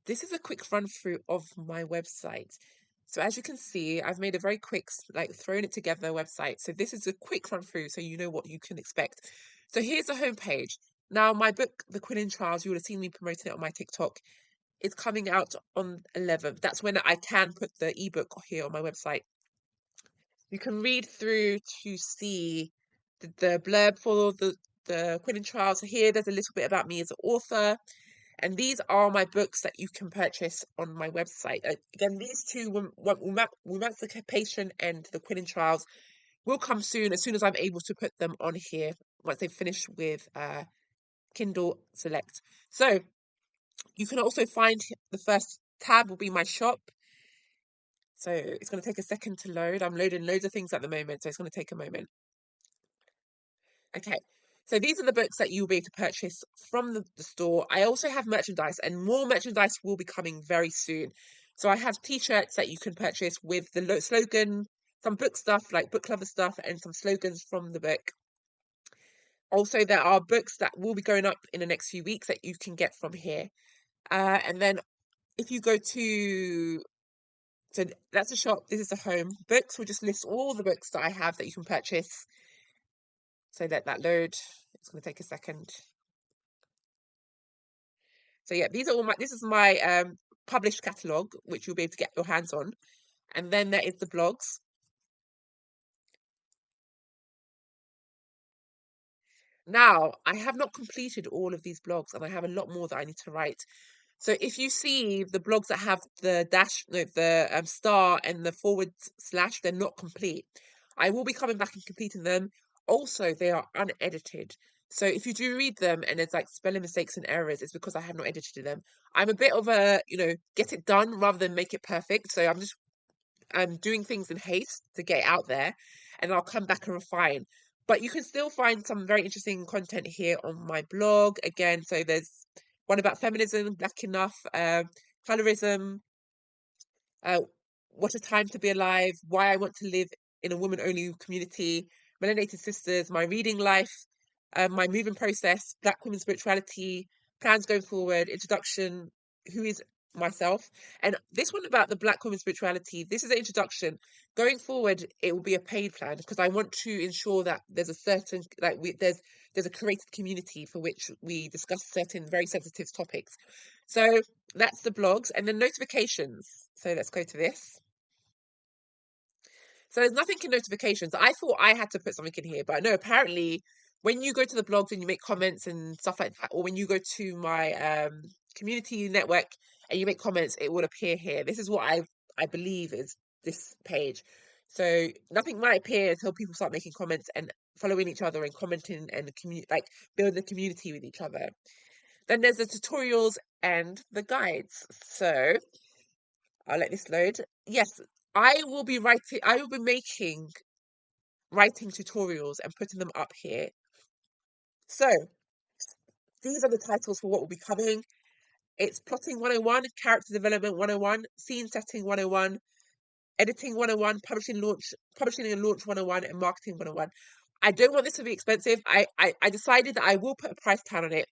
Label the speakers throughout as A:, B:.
A: This is a quick run through of my website. So as you can see, I've made a very quick, like thrown it together website. So this is a quick run through so you know what you can expect. So here's the homepage. Now my book, The Quilling Trials, you would have seen me promoting it on my TikTok. It's coming out on 11th. That's when I can put the ebook here on my website. You can read through to see the blurb for the Quilling Trials. So here there's a little bit about me as an author. And these are my books that you can purchase on my website. Again, these two, Emancipation and the Quilling Trials, will come as soon as I'm able to put them on here once they've finished with Kindle Select. So you can also find the first tab will be my shop. So it's going to take a second to load. I'm loading loads of things at the moment, so it's going to take a moment. Okay, so these are the books that you'll be able to purchase from the store. I also have merchandise, and more merchandise will be coming very soon. So I have t-shirts that you can purchase with the slogan, some book stuff like book lover stuff, and some slogans from the book. Also, there are books that will be going up in the next few weeks that you can get from here. And then if you go to, so that's the shop, this is the home. Books will just list all the books that I have that you can purchase. So let that load. It's going to take a second. So yeah, these are all this is my published catalogue, which you'll be able to get your hands on. And then there is the blogs. Now, I have not completed all of these blogs, and I have a lot more that I need to write. So if you see the blogs that have the dash, no, the star and the forward slash, they're not complete. I will be coming back and completing them. Also, they are unedited. So if you do read them and there's like spelling mistakes and errors, it's because I have not edited them. I'm a bit of a, get it done rather than make it perfect. So I'm doing things in haste to get it out there, and I'll come back and refine. But you can still find some very interesting content here on my blog. Again, so there's one about feminism, Black Enough, colorism, uh, what a time to be alive, why I want to live in a woman-only community, melanated sisters, my reading life, my moving process, Black women spirituality, plans going forward, introduction, who is myself. And this one about the Black woman spirituality, this is an introduction. Going forward, it will be a paid plan because I want to ensure that there's a certain there's a created community for which we discuss certain very sensitive topics. So that's the blogs and then notifications. So let's go to this. So there's nothing in notifications. I thought I had to put something in here, but no, apparently when you go to the blogs and you make comments and stuff like that, or when you go to my community network and you make comments, it will appear here. This is what I believe is this page. So nothing might appear until people start making comments and following each other and commenting and building a community with each other. Then there's the tutorials and the guides. So I'll let this load. Yes, I will be making writing tutorials and putting them up here. So these are the titles for what will be coming. It's plotting 101, character development 101, scene setting 101, editing 101, publishing and launch 101, and marketing 101. I don't want this to be expensive. I decided that I will put a price tag on it.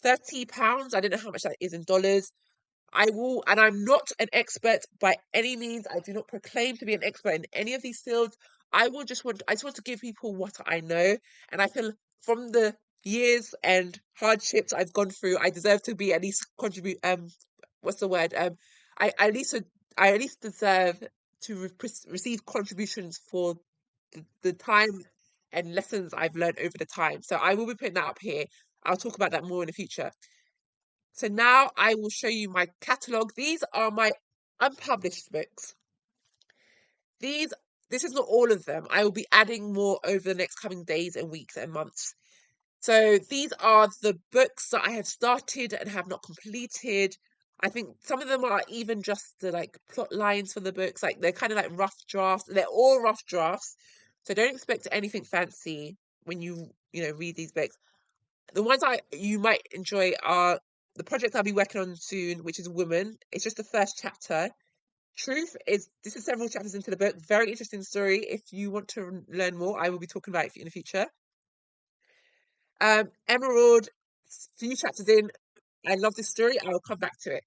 A: £30. I don't know how much that is in dollars. I will, and I'm not an expert by any means. I do not proclaim to be an expert in any of these fields. I just want to give people what I know, and I feel from the years and hardships I've gone through, I deserve to be at least contribute. What's the word? I at least deserve to receive contributions for the time and lessons I've learned over the time. So I will be putting that up here. I'll talk about that more in the future. So now I will show you my catalogue. These are my unpublished books. This is not all of them. I will be adding more over the next coming days and weeks and months. So these are the books that I have started and have not completed. I think some of them are even just the plot lines for the books. Like they're kind of like rough drafts. They're all rough drafts. So don't expect anything fancy when you read these books. The ones you might enjoy are the project I'll be working on soon, which is Woman. It's just the first chapter. This is several chapters into the book. Very interesting story. If you want to learn more, I will be talking about it in the future. Emerald, few chapters in. I love this story. I will come back to it.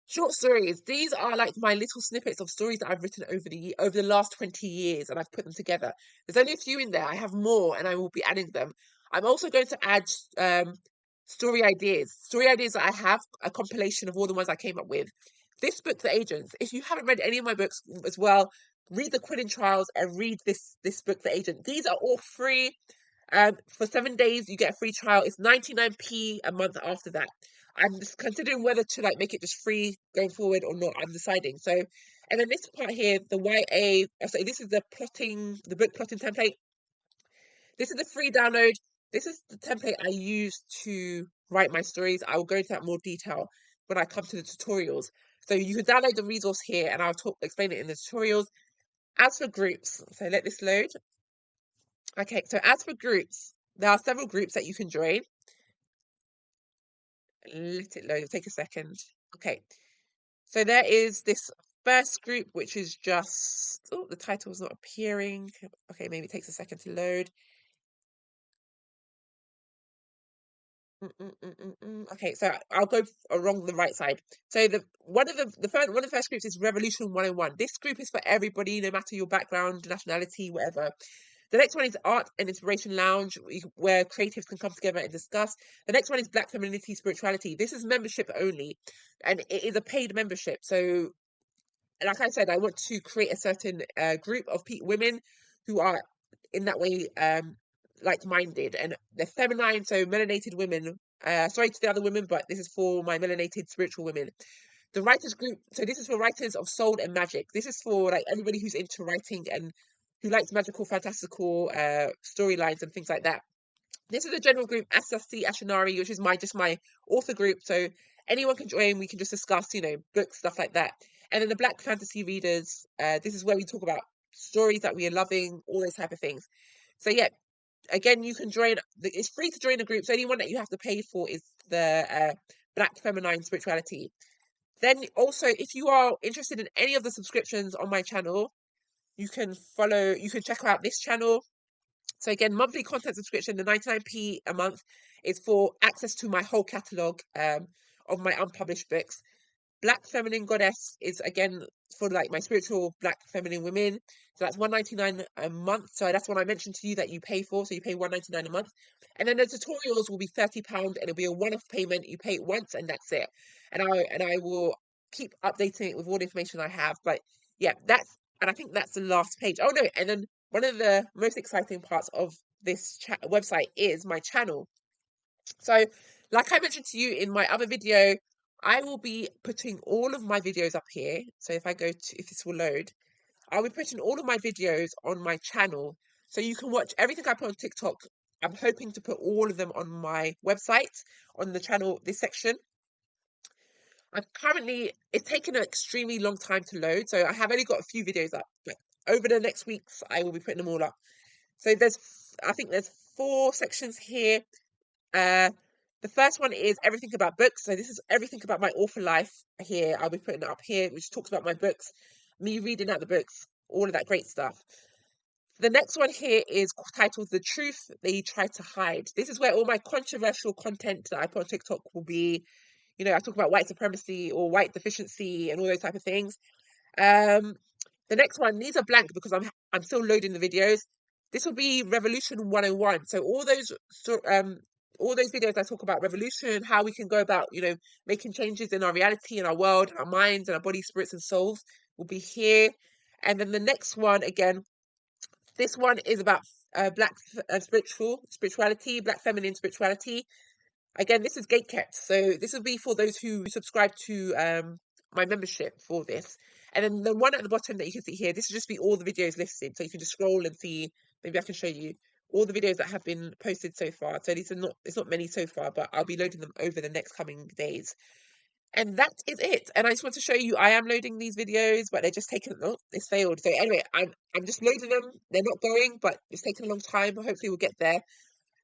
A: Short stories. These are like my little snippets of stories that I've written over the last 20 years, and I've put them together. There's only a few in there. I have more, and I will be adding them. I'm also going to add story ideas. Story ideas that I have, a compilation of all the ones I came up with. This book, The Agents. If you haven't read any of my books as well, read The Quilling Trials and read this book, The Agent. These are all free. For 7 days, you get a free trial. It's 99p a month after that. I'm just considering whether to like make it just free going forward or not. I'm deciding. So, and then this part here, the YA. So this is the book plotting template. This is the free download. This is the template I use to write my stories. I will go into that more detail when I come to the tutorials. So you can download the resource here, and I'll explain it in the tutorials. As for groups, so let this load. Okay, so as for groups, there are several groups that you can join. Let it load, it'll take a second. Okay, so there is this first group, which is just, oh, the title is not appearing. Okay, maybe it takes a second to load. Okay, so I'll go along the right side. So one of the first groups is Revolution 101. This group is for everybody, no matter your background, nationality, whatever. The next one is Art and Inspiration Lounge, where creatives can come together and discuss. The next one is Black Femininity Spirituality. This is membership only, and it is a paid membership. So, like I said, I want to create a certain group of women who are in that way like-minded, and they're feminine, so melanated women. Sorry to the other women, but this is for my melanated spiritual women. The writers group, so this is for writers of soul and magic. This is for like everybody who's into writing and who likes magical, fantastical storylines and things like that. This is a general group, Asasi Ashinari, which is my author group. So anyone can join. We can just discuss, books, stuff like that. And then the Black Fantasy Readers. This is where we talk about stories that we are loving, all those type of things. So yeah, again, you can join. It's free to join the groups. The only one that you have to pay for is the Black Feminine Spirituality. Then also, if you are interested in any of the subscriptions on my channel, you can check out this channel. So again, monthly content subscription, the 99p a month is for access to my whole catalogue of my unpublished books. Black Feminine Goddess is again for like my spiritual Black feminine women. So that's $1.99 a month. So that's what I mentioned to you that you pay for. So you pay $1.99 a month. And then the tutorials will be £30 and it'll be a one-off payment. You pay it once and that's it. And I will keep updating it with all the information I have. But yeah, and I think that's the last page. Oh no, and then one of the most exciting parts of this website is my channel. So, like I mentioned to you in my other video, I will be putting all of my videos up here. So if this will load, I'll be putting all of my videos on my channel. So you can watch everything I put on TikTok. I'm hoping to put all of them on my website, on the channel, this section. It's taken an extremely long time to load. So I have only got a few videos up, but over the next weeks, I will be putting them all up. So I think there's 4 sections here. The first one is everything about books. So this is everything about my author life here. I'll be putting it up here, which talks about my books, me reading out the books, all of that great stuff. The next one here is titled The Truth They Try to Hide. This is where all my controversial content that I put on TikTok will be. I talk about white supremacy or white deficiency and all those type of things. The next one, these are blank because I'm still loading the videos. This will be Revolution 101. So all those videos I talk about revolution, how we can go about, making changes in our reality, in our world, in our minds, and our bodies, spirits, and souls will be here. And then the next one, again, this one is about Black spirituality, Black feminine spirituality. Again, this is gatekept, so this will be for those who subscribe to my membership for this. And then the one at the bottom that you can see here, this will just be all the videos listed. So you can just scroll and see, maybe I can show you all the videos that have been posted so far. So it's not many so far, but I'll be loading them over the next coming days. And that is it. And I just want to show you, I am loading these videos, but they're just taking, oh, it's failed. So anyway, I'm just loading them. They're not going, but it's taking a long time. Hopefully we'll get there.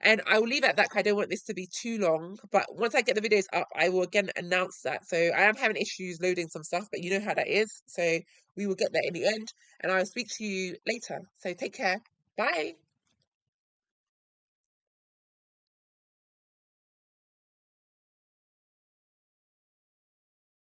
A: And I will leave it at that. I don't want this to be too long. But once I get the videos up, I will again announce that. So I am having issues loading some stuff, but you know how that is. So we will get there in the end. And I'll speak to you later. So take care. Bye.